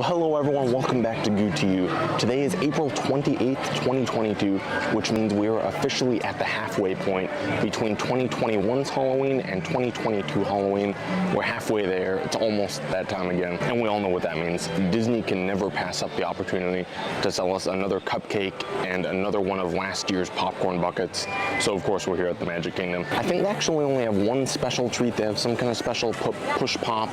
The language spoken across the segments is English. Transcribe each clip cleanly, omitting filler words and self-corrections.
Well, hello everyone, welcome back to Goo To You. Today is April 28th, 2022, which means we are officially at the halfway point between 2021's Halloween and 2022 Halloween. We're halfway there, it's almost that time again, and we all know what that means. Disney can never pass up the opportunity to sell us another cupcake and another one of last year's popcorn buckets. So of course we're here at the Magic Kingdom. I think they actually only have one special treat. They have some kind of special push pop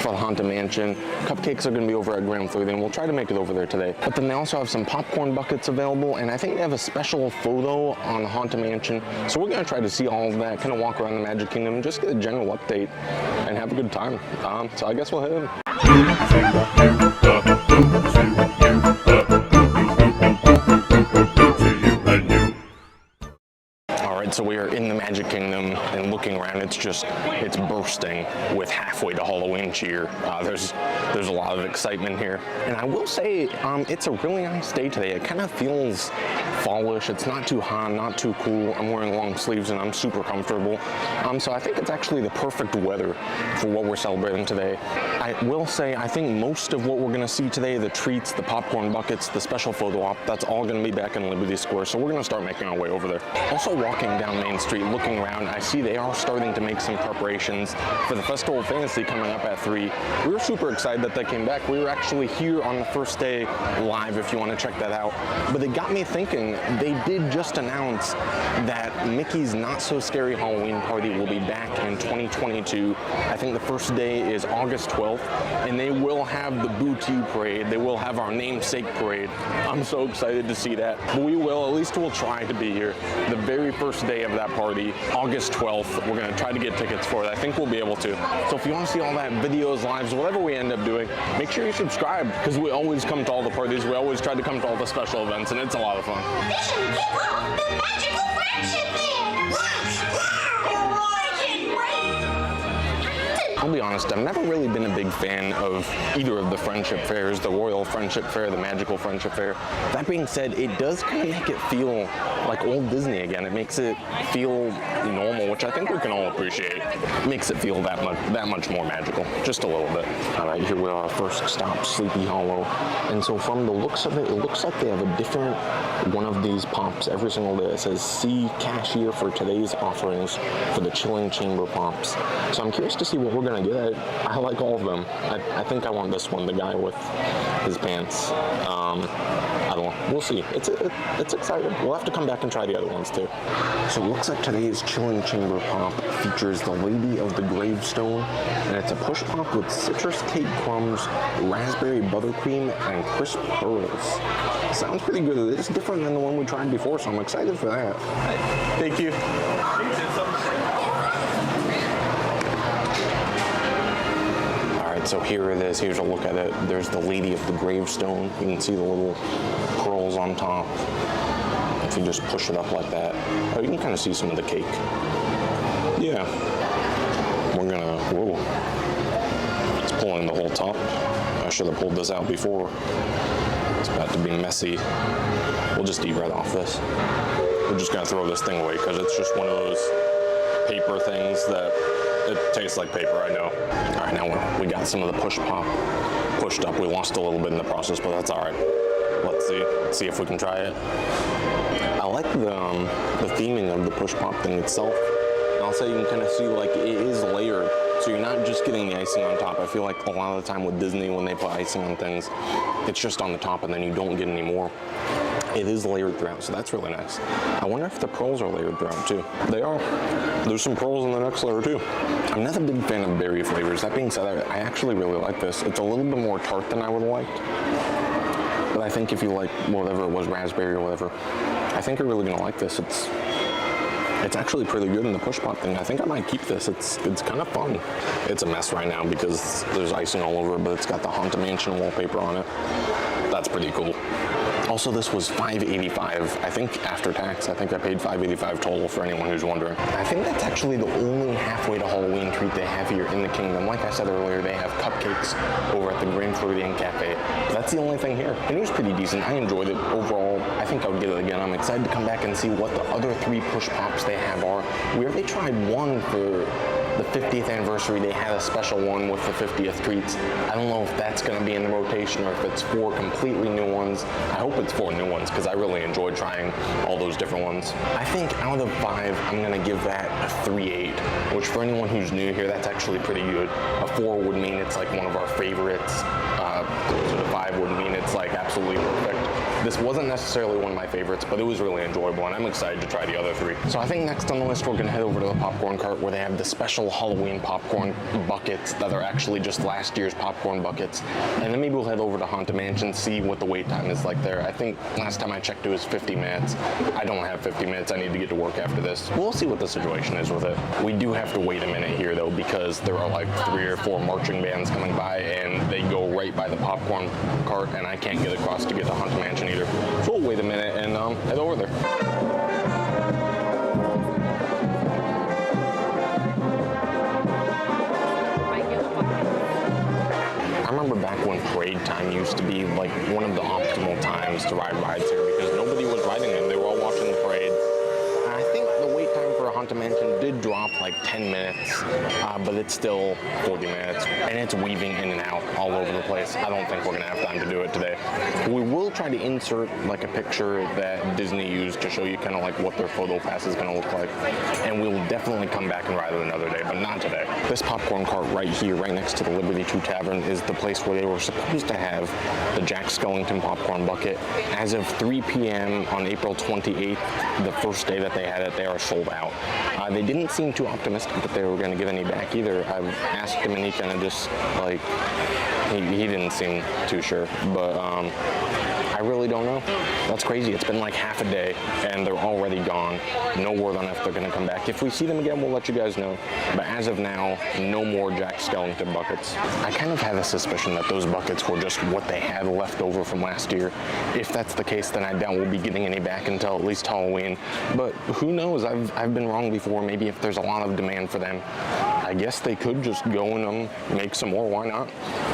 for the Haunted Mansion. Cupcakes are going to be over at Grand Floridian. We'll try to make it over there today. But then they also have some popcorn buckets available, and I think they have a special photo on the Haunted Mansion. So we're going to try to see all of that, kind of walk around the Magic Kingdom and just get a general update and have a good time. So I guess we'll head in. So we are in the Magic Kingdom and looking around, it's bursting with halfway to Halloween cheer. There's a lot of excitement here. And I will say, it's a really nice day today. It kind of feels fallish. It's not too hot, not too cool. I'm wearing long sleeves and I'm super comfortable. So I think it's actually the perfect weather for what we're celebrating today. I will say, I think most of what we're gonna see today, the treats, the popcorn buckets, the special photo op, that's all gonna be back in Liberty Square. So we're gonna start making our way over there. Also walking down Main Street, looking around, I see they are starting to make some preparations for the Festival of Fantasy coming up at 3. We were super excited that they came back. We were actually here on the first day live if you want to check that out. But it got me thinking, they did just announce that Mickey's Not So Scary Halloween Party will be back in 2022. I think the first day is August 12th, and they will have the Goo To You parade. They will have our namesake parade. I'm so excited to see that. But we will, at least we'll try to be here the very first day of that party, August 12th. We're going to try to get tickets for it. I think we'll be able to. So if you want to see all that, videos, lives, whatever we end up doing, make sure you subscribe, because we always come to all the parties. We always try to come to all the special events, and it's a lot of fun. Mission Keep Up, the Magical Friendship I'll be honest, I've never really been a big fan of either of the friendship fairs, the Royal Friendship Fair, the Magical Friendship Fair. That being said, it does kind of make it feel like old Disney again. It makes it feel normal, which I think we can all appreciate. It makes it feel that much more magical, just a little bit. All right, here we are, first stop, Sleepy Hollow. And so from the looks of it, it looks like they have a different one of these pops every single day. It says, see cashier for today's offerings for the Chilling Chamber pops. So I'm curious to see what we're gonna get. I like all of them. I think I want this one, the guy with his pants. I don't know. We'll see. It's exciting. We'll have to come back and try the other ones too. So it looks like today's Chilling Chamber pop features the Lady of the Gravestone, and it's a push pop with citrus cake crumbs, raspberry buttercream, and crisp pearls. Sounds pretty good. It's different than the one we tried before, so I'm excited for that. Thank you. So here it is, here's a look at it. There's the Lady of the Gravestone. You can see the little pearls on top. If you just push it up like that. Oh, you can kind of see some of the cake. Yeah. We're gonna, whoa. It's pulling the whole top. I should have pulled this out before. It's about to be messy. We'll just eat right off this. We're just gonna throw this thing away because it's just one of those paper things that it tastes like paper, I know. All right, now we got some of the push pop pushed up. We lost a little bit in the process, but that's all right. Let's see if we can try it. I like the theming of the push pop thing itself. And I'll say you can kind of see like it is layered, so you're not just getting the icing on top. I feel like a lot of the time with Disney, when they put icing on things, it's just on the top and then you don't get any more. It is layered throughout, so that's really nice. I wonder if the pearls are layered throughout too. They are. There's some pearls in the next layer too. I'm not a big fan of berry flavors. That being said, I actually really like this. It's a little bit more tart than I would have liked. But I think if you like whatever it was, raspberry or whatever, I think you're really gonna like this. It's actually pretty good in the push pop thing. I think I might keep this. It's kind of fun. It's a mess right now because there's icing all over it, but it's got the Haunted Mansion wallpaper on it. That's pretty cool. Also, this was $5.85. I think after tax, I think I paid $5.85 total for anyone who's wondering. I think that's actually the only halfway to Halloween treat they have here in the kingdom. Like I said earlier, they have cupcakes over at the Grand Floridian Cafe. But that's the only thing here. And it was pretty decent. I enjoyed it overall. I think I would get it again. I'm excited to come back and see what the other 3 push pops they have are. We already tried one for the 50th anniversary, they had a special one with the 50th treats. I don't know if that's going to be in the rotation or if it's 4 completely new ones. I hope it's 4 new ones because I really enjoyed trying all those different ones. I think out of 5, I'm going to give that a 3.8, which for anyone who's new here, that's actually pretty good. A 4 would mean it's like one of our favorites. So the 5 would mean it's like absolutely perfect. This wasn't necessarily one of my favorites, but it was really enjoyable, and I'm excited to try the other 3. So I think next on the list, we're gonna head over to the popcorn cart where they have the special Halloween popcorn buckets that are actually just last year's popcorn buckets. And then maybe we'll head over to Haunted Mansion, see what the wait time is like there. I think last time I checked it was 50 minutes. I don't have 50 minutes, I need to get to work after this. We'll see what the situation is with it. We do have to wait a minute here though, because there are like 3 or 4 marching bands coming by and they go right by the popcorn cart, and I can't get across to get to Haunted Mansion either. So we'll wait a minute and head over there. I remember back when parade time used to be like one of the optimal times to ride rides here because nobody was riding them. They were all watching the parade. And I think the wait time for Haunted Mansion did drop like 10 minutes, but it's still 40 minutes, and it's weaving in and out all over the place. I don't think we're gonna have time to do it today. We will try to insert like a picture that Disney used to show you kind of like what their photo pass is gonna look like, and we will definitely come back and ride it another day, but not today. This popcorn cart right here, right next to the Liberty 2 Tavern, is the place where they were supposed to have the Jack Skellington Popcorn Bucket. As of 3 p.m. on April 28th, the first day that they had it, they are sold out. They didn't seem too optimistic that they were going to get any back either. I've asked him and he kind of just like, he didn't seem too sure, but I really don't know. That's crazy. It's been like half a day and they're already gone. No word on if they're going to come back. If we see them again, we'll let you guys know. But as of now, no more Jack Skellington buckets. I kind of have a suspicion that those buckets were just what they had left over from last year. If that's the case, then I doubt we'll be getting any back until at least Halloween. But who knows? I've been wrong before. Maybe if there's a lot of demand for them, I guess they could just go and make some more. Why not?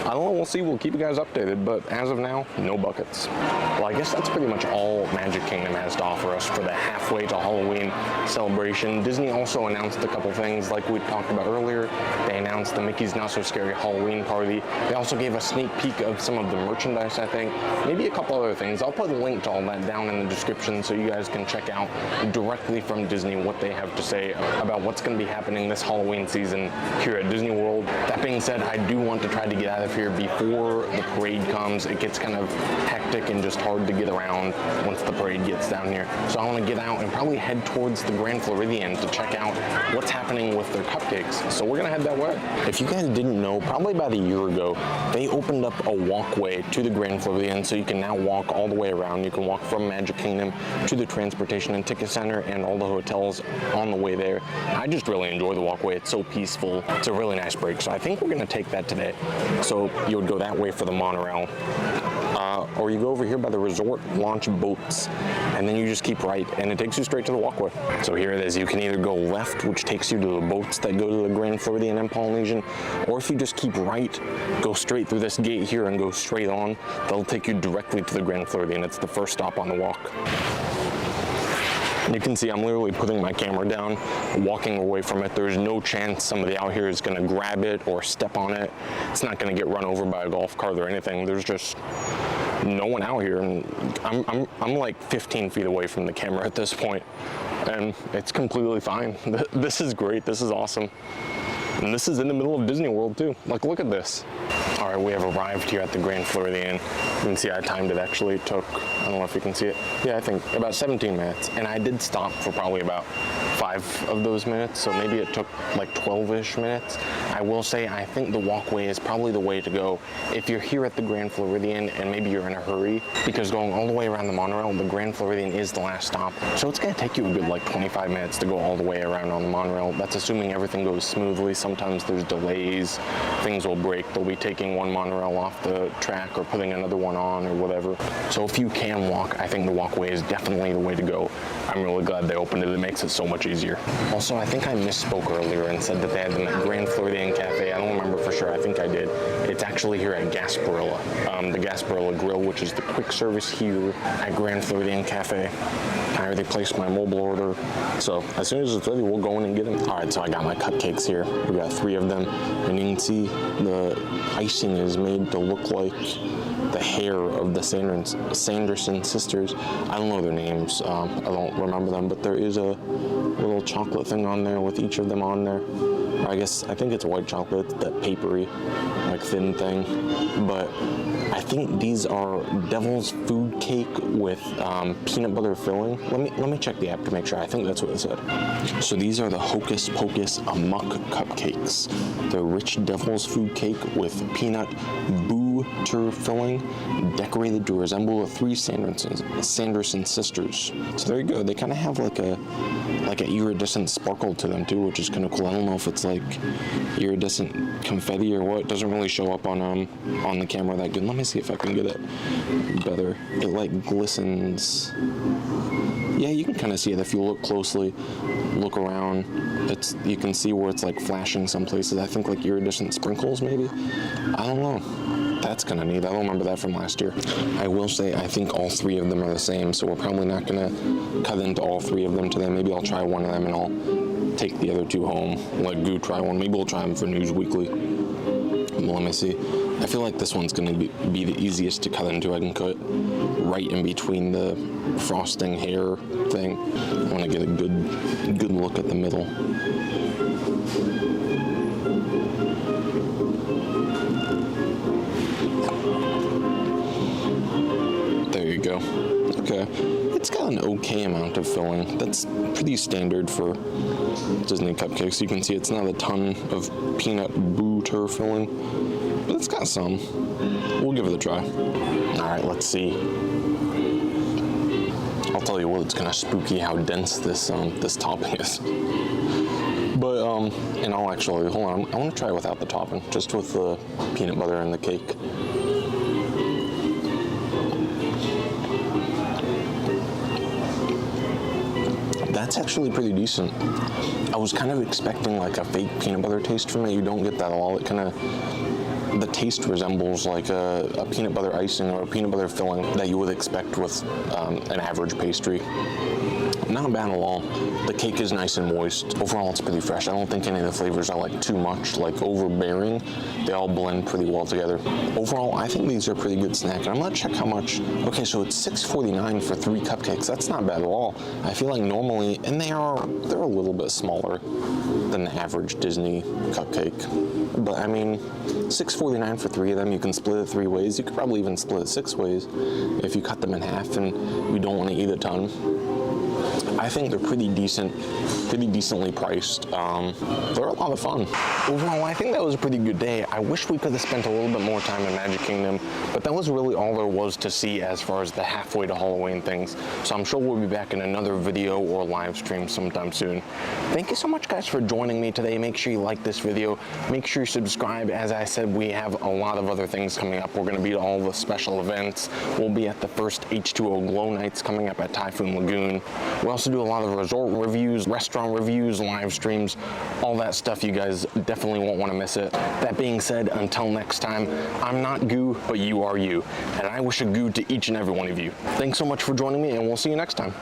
I don't know. We'll see. We'll keep you guys updated. But as of now, no buckets. Well, I guess that's pretty much all Magic Kingdom has to offer us for the halfway to Halloween celebration. Disney also announced a couple things like we talked about earlier. They announced the Mickey's Not So Scary Halloween party. They also gave a sneak peek of some of the merchandise, I think. Maybe a couple other things. I'll put a link to all that down in the description so you guys can check out directly from Disney what they have to say about what's going to be happening this Halloween season here at Disney World. That being said, I do want to try to get out of here before the parade comes. It gets kind of hectic and just hard to get around once the parade gets down here. So I want to get out and probably head towards the Grand Floridian to check out what's happening with their cupcakes. So we're going to head that way. If you guys didn't know, probably about a year ago, they opened up a walkway to the Grand Floridian so you can now walk all the way around. You can walk from Magic Kingdom to the Transportation and Ticket Center and all the hotels on the way there. I just really enjoy the walkway. It's so peaceful. It's a really nice break. So I think we're going to take that today. So you would go that way for the monorail. Or you go over here by the resort launch boats, and then you just keep right, and it takes you straight to the walkway. So here it is. You can either go left, which takes you to the boats that go to the Grand Floridian and Polynesian, or if you just keep right, go straight through this gate here and go straight on, they'll take you directly to the Grand Floridian. It's the first stop on the walk. You can see I'm literally putting my camera down, walking away from it. There's no chance somebody out here is going to grab it or step on it. It's not going to get run over by a golf cart or anything. There's just no one out here, and I'm like 15 feet away from the camera at this point, and it's completely fine. This is great. This is awesome. And this is in the middle of Disney World too. Like, look at this. All right, we have arrived here at the Grand Floridian. You can see I timed it actually. It took, I don't know if you can see it. Yeah, I think about 17 minutes. And I did stop for probably about 5 of those minutes. So maybe it took like 12-ish minutes. I will say, I think the walkway is probably the way to go if you're here at the Grand Floridian and maybe you're in a hurry, because going all the way around the monorail, the Grand Floridian is the last stop. So it's gonna take you a good like 25 minutes to go all the way around on the monorail. That's assuming everything goes smoothly. Sometimes there's delays, things will break. They'll be taking one monorail off the track or putting another one on or whatever. So if you can walk, I think the walkway is definitely the way to go. I'm really glad they opened it. It makes it so much easier. Also, I think I misspoke earlier and said that they had them at Grand Floridian Floridian cafe. I don't remember for sure. I think I did. It's actually here at Gasparilla. The Gasparilla Grill, which is the quick service here at Grand Floridian Cafe. I already placed my mobile order. So as soon as it's ready, we'll go in and get them. All right, so I got my cupcakes here. We got 3 of them. And you can see the icing is made to look like the hair of the Sanderson sisters. I don't know their names. I don't remember them, but there is a little chocolate thing on there with each of them on there. I think it's white chocolate, that papery, like thin thing. But I think these are devil's food cake with peanut butter filling. Let me check the app to make sure. I think that's what it said. So these are the Hocus Pocus Amuck cupcakes. They're rich devil's food cake with peanut butter filling, decorated to resemble the 3 Sanderson sisters. So there you go. They kind of have like a iridescent sparkle to them too, which is kind of cool. I don't know if it's like iridescent confetti or what. It doesn't really show up on the camera that good. Let me see if I can get it better. It like glistens. Yeah, you can kind of see it if you look closely, look around. You can see where it's like flashing some places. I think like iridescent sprinkles maybe. I don't know. That's kind of neat. I don't remember that from last year. I will say I think all 3 of them are the same, so we're probably not going to cut into all 3 of them today. Maybe I'll try one of them and I'll take the other 2 home. Let Goo try one. Maybe we'll try them for News Weekly. Let me see. I feel like this one's going to be the easiest to cut into. I can cut right in between the frosting hair thing. I want to get a good look at the middle. Go. Okay, it's got an okay amount of filling. That's pretty standard for Disney cupcakes. You can see it's not a ton of peanut butter filling, but it's got some. We'll give it a try. All right, let's see. I'll tell you what, it's kind of spooky how dense this topping is. But and I'll actually hold on. I want to try it without the topping, just with the peanut butter and the cake. That's actually pretty decent. I was kind of expecting like a fake peanut butter taste from it. You don't get that at all. It kind of, the taste resembles like a peanut butter icing or a peanut butter filling that you would expect with an average pastry. Not bad at all. The cake is nice and moist. Overall, it's pretty fresh. I don't think any of the flavors are like too much, like overbearing. They all blend pretty well together. Overall, I think these are a pretty good snack. And I'm gonna check how much. Okay, so it's $6.49 for 3 cupcakes. That's not bad at all. I feel like normally, and they're a little bit smaller than the average Disney cupcake. But I mean, $6.49 for 3 of them. You can split it 3 ways. You could probably even split it 6 ways if you cut them in half and you don't want to eat a ton. I think they're pretty decently priced. They're a lot of fun. Overall, I think that was a pretty good day. I wish we could have spent a little bit more time in Magic Kingdom, but that was really all there was to see as far as the halfway to Halloween things. So I'm sure we'll be back in another video or live stream sometime soon. Thank you so much, guys, for joining me today. Make sure you like this video. Make sure you subscribe. As I said, we have a lot of other things coming up. We're going to be at all the special events. We'll be at the first H2O Glow Nights coming up at Typhoon Lagoon. We also do a lot of resort reviews, restaurant reviews, live streams, all that stuff. You guys definitely won't want to miss it. That being said, until next time, I'm not Goo, but you are you. And I wish a Goo to each and every one of you. Thanks so much for joining me, and we'll see you next time.